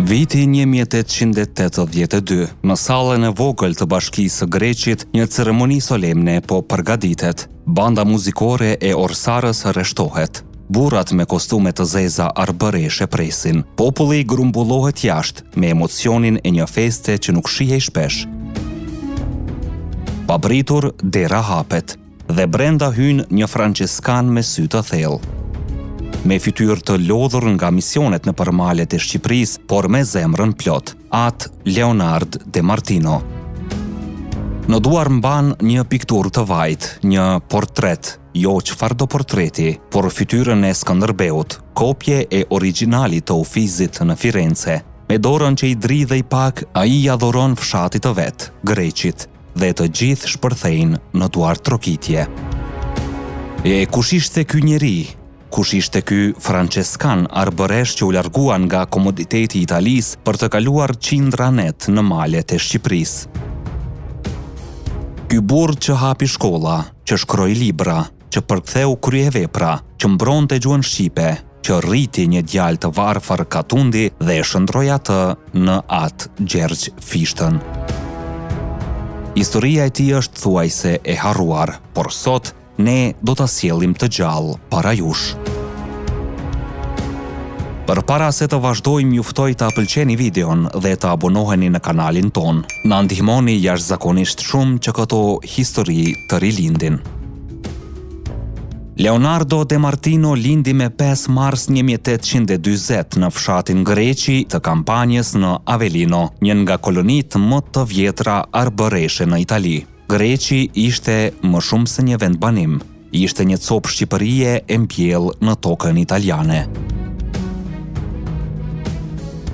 Viti 1882, në sallën e vogël të Bashkisë së Greqit, një ceremoni solemne po përgatitet. Banda muzikore e Orsarës rreshtohet. Burrat me kostume të zeza arbëreshe presin. Populli grumbullohet jashtë me emocionin e një feste që nuk shihej shpesh. Papritur, dera hapet dhe brenda hyn një franceskan me sy të thellë. Me fytyrë të lodhur nga misionet në përmalet e Shqipërisë, por me zemrën plot, atë Leonard de Martino. Në duar mban një pikturë të vajt, një portret, jo çfarëdo portreti, por fytyrën e Skënderbeut, kopje e originalit të Ufizit në Firenze. Me dorën që i dridhej pak, ai i adhuron fshatit të vet, Greqit, dhe të gjithë shpërthejnë në duar trokitje. E kush ishte ky njeri? Kush ishte ky franceskan arbëresh që u larguan nga komoditeti i Italisë për të kaluar qindra net në malet e Shqipërisë? Ky burr që hapi shkolla, që shkroi libra, që përktheu kryevepra, që mbronte gjuhën shqipe, që rriti një djalë të varfër Katundi dhe e shndroi atë në atë Gjergj Fishtën. Historia e tij është thuajse e harruar, por sot ne do ta sjellim të gjallë para jush. Përpara se të vazhdojmë, ju ftoj ta pëlqeni videon dhe të abonoheni në kanalin ton. Na ndihmoni jashtëzakonisht shumë që këto histori të rilindin. Leonardo de Martino lindi me 5 mars 1840 në fshatin Greqi të Kampanjës në Avellino, një nga kolonitë më të vjetra arbëreshe në Itali. Greqi ishte më shumë se një vend banim, ishte një copë shqipërie e mbjellë në tokën italiane.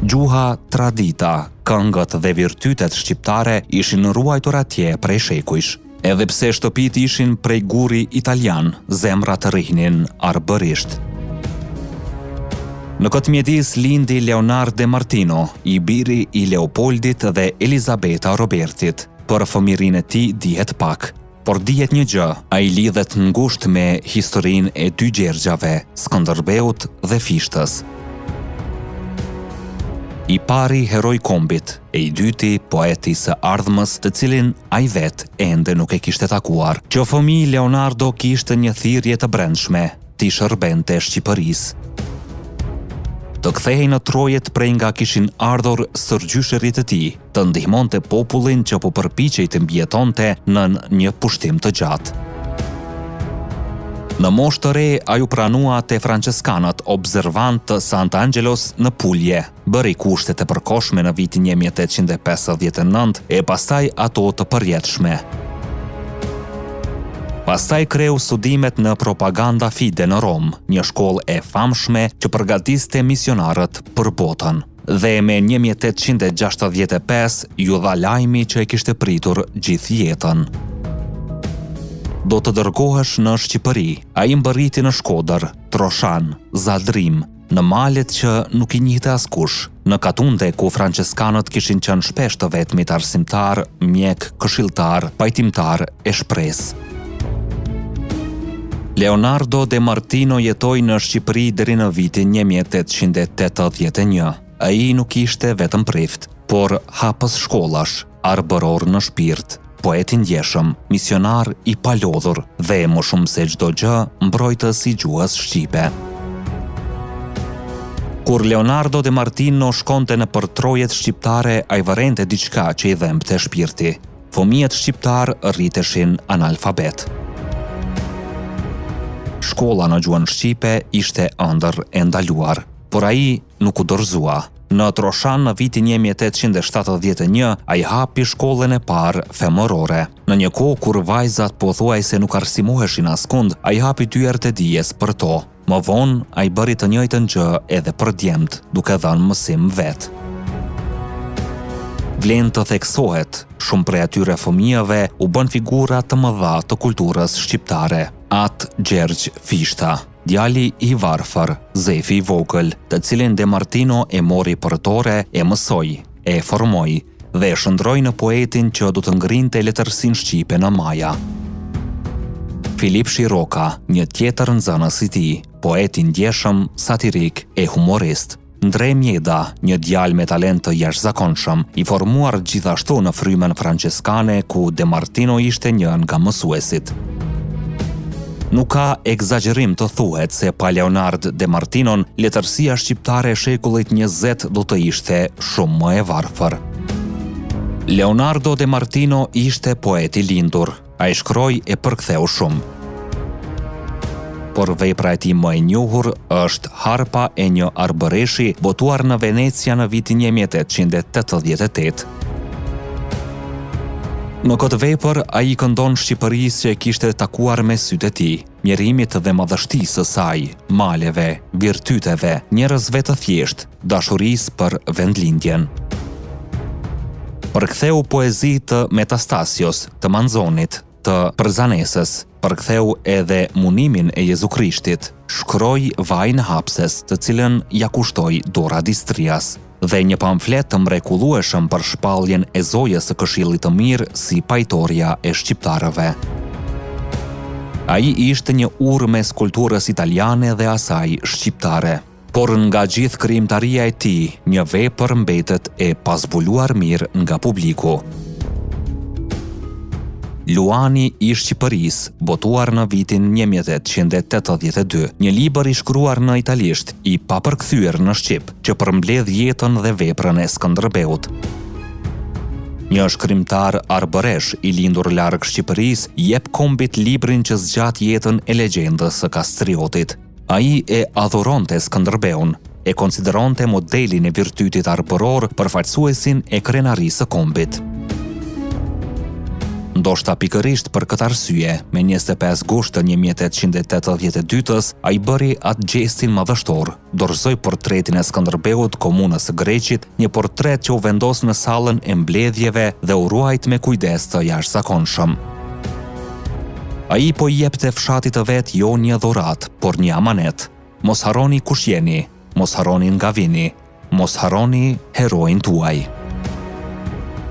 Gjuha, tradita, këngët dhe virtytet shqiptare ishin ruajtur atje prej shekujsh. Edhe pse shtëpit ishin prej guri italian, zemrat rrihnin arbërisht. Në këtë mjedis lindi Leonard de Martino, i biri i Leopoldit dhe Elizabeta Robertit. Për fëmirin e tij dihet pak, por dihet një gjë, ai lidhet ngushtë me historinë e dy Gjergjave, Skënderbeut dhe Fishtës. I pari heroj kombit, e i dyti poeti së ardhmës, të cilin ai vetë ende nuk e kishte takuar. Që fëmijë Leonardo kishte një thirrje të brendshme, t'i shërbente Shqipërisë. Të kthehej në trojet prej nga kishin ardhur sërgjysherit të tij, të ndihmonte popullin që po përpiqej të mbijetonte nën një pushtim të gjatë. Në moshë të re, ai u pranua te franceskanët observant të Sant'Angelos në Pulje, bëri kushtet e përkohshme në vitin 1859 e pastaj ato të përjetshme. Pastaj kreu studimet në Propaganda Fide në Rom, një shkollë e famshme që përgatiste misionarët për botën. Dhe me 1865 ju dha lajmi që e kishte pritur gjithë jetën. Do të dërgohesh në Shqipëri. Ai mbërriti në Shkodër, Troshan, Zadrim, në malet që nuk i njihte askush, në Katunde ku franceskanët kishin qenë shpesh të vetmit arsimtar, mjek, këshilltar, pajtimtar e shpresë. Leonardo de Martino jetoi në Shqipëri deri në vitin 1881. Ai nuk ishte vetëm prift, por hapës shkollash, arbëror në shpirt, poet i ndjeshëm, misionar i palodhur dhe më shumë se çdo gjë, mbrojtës i gjuhës shqipe. Kur Leonardo de Martino shkonte në përtrojet shqiptare, ai vërente diçka që i dhembte shpirti. Fëmijët shqiptar rriteshin analfabet. Shkolla në gjuhën shqipe ishte ëndër e ndaluar, por ai nuk u dorëzua. Në Troshan në vitin 1871 ai hapi shkollën e parë femërore. Në një kohë kur vajzat pothuajse nuk arsimoheshin askund, ai hapi dyert e dijes për to. Më vonë ai bëri të njëjtën gjë edhe për djemt, duke dhënë mësim vet. Vlen të theksohet, shumë prej atyre fëmijëve u bën figura të mëdha të kulturës shqiptare. Atë Gjergj Fishta, djali i varfër, zefi i vogël, të cilin de Martino e mori për tore, e mësoi, e formoi dhe e shndroi në poetin që do të ngrinte letërsinë shqipe në Maja. Filip Shiroka, një tjetër nxënës i tij, poet i ndjeshëm, satirik e humorist. Ndrej Mjeda, një djalë me talent të jashtëzakonshëm, i formuar gjithashtu në frymën franceskane ku De Martino ishte një nga mësuesit. Nuk ka egzagerim të thuhet se pa Leonard De Martinon, letërsia shqiptare e shekullit 20 do të ishte shumë më e varfër. Leonardo De Martino ishte poet i lindur, ai shkroi e përktheu shumë. Por vepra e tij më e njohur është Harpa e një arbëreshi, botuar në Venecia në vitin 1888. Në këtë vepër, ai këndon Shqipërisë që e kishte takuar me sytë e tij, mjerimit dhe madhështisë së saj, maleve, virtyteve, njerëzve të thjeshtë, dashurisë për vendlindjen. Përktheu poezi të Metastasios, të Manzonit, të Përzanesës, përktheu edhe Munimin e Jezu Krishtit, shkroi Vajin e hapses, të cilën ja kushtoi Dora Distrias, dhe një pamflet të mrekullueshëm për shpalljen e zojës së Këshillit të Mirë si pajtoria e shqiptarëve. Ai ishte një urë mes kulturës italiane dhe asaj shqiptare, por nga gjithë krijimtaria e tij, një vepër mbetet e pazbuluar mirë nga publiku. Luani i Shqipërisë, botuar në vitin 1882, një libër i shkruar në italisht, i papërkthyer në shqip, që përmbledh jetën dhe veprën e Skënderbeut. Një shkrimtar arbëresh i lindur larg Shqipërisë jep kombit librin që zgjat jetën e legjendës së Kastriotit. Ai e adhuronte Skënderbeun, e konsideronte modelin e virtytit arbëror përfaqësuesin e krenarisë së kombit. Ndoshta pikërisht për këtë arsye, me 25 gusht të 1882-s, ai bëri atë gestin madhështor, dorëzoi portretin e Skënderbeut komunës së Greqit, një portret që u vendos në sallën e mbledhjeve dhe u ruajt me kujdes të jashtëzakonshëm. Ai po i jepte fshatit të vet jo një dhuratë, por një amanet. Mos harroni kush jeni, mos harroni nga vini, mos harroni heroin tuaj.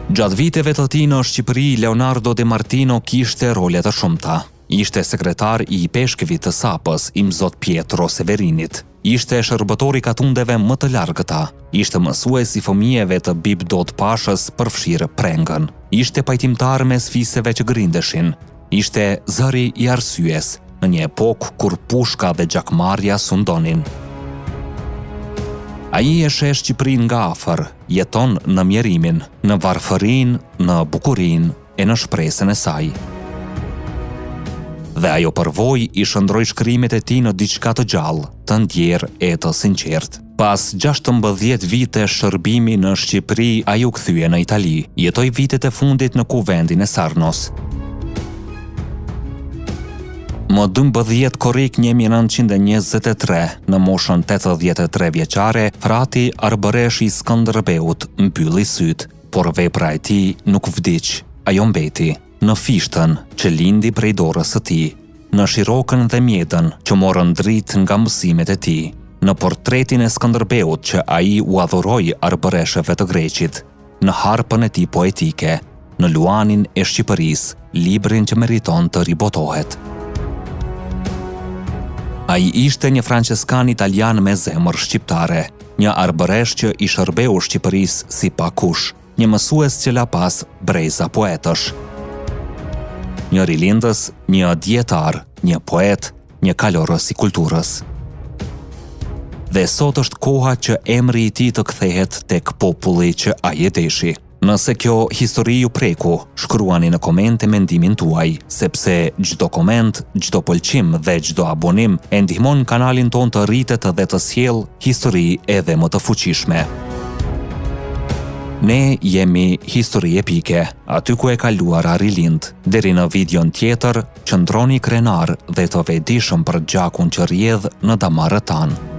Gjatë viteve të tij në Shqipëri, Leonardo De Martino kishte role të shumta. Ishte sekretar i peshkëvit të Sapës, i Mzot Pietro Severinit. Ishte shërbëtor i katundeve më të largëta. Ishte mësues i fëmijëve të Bib Dot Pashës përfshirë Prengën. Ishte pajtimtar mes fisëve që grindeshin. Ishte zëri i arsyes në një epokë kur pushka dhe gjakmarrja sundonin. Ai e sheh Shqipërinë nga afër, jeton në mjerimin, në varfërinë, në bukurinë e në shpresën e saj. Dhe ajo përvojë i shndroi shkrimet e tij në diçka të gjallë, të ndjerë e të sinqertë. Pas 16 vite shërbimi në Shqipëri, ai u kthye në Itali, jetoi vitet e fundit në kuvendin e Sarnos. Më 12 korrik 1923, në moshën 83 vjeçare, frati arbëresh i Skënderbeut mbylli syt, por vepra e tij nuk vdiq. Ajo mbeti në fishtën që lindi prej dorës së tij, në Shirokën dhe Mjedën që morën dritë nga mësimet e tij, në portretin e Skënderbeut që ai u adhuroi arbëreshëve të Greqit, në harpën e tij poetike, në Luanin e Shqipërisë, librin që meriton të ribotohet. Ai ishte një franceskan italian me zemër shqiptare, një arbëresh që i shërbeu Shqipërisë si pakush, një mësues që la pas breza poetësh. Një rilindës, një dietar, një poet, një kalorës i kulturës. Dhe sot është koha që emri i tij të kthehet tek populli që ai e deshi. Nëse kjo histori ju preku, shkruani në komente mendimin tuaj, sepse çdo koment, çdo pëlqim dhe çdo abonim e ndihmon kanalin ton të rritet dhe të sjellë histori edhe më të fuqishme. Ne jemi Histori Epike, aty ku e kaluara rilind. Deri në videon tjetër, qëndroni krenar dhe të vetëdijshëm për gjakun që rrjedh në damarët tanë.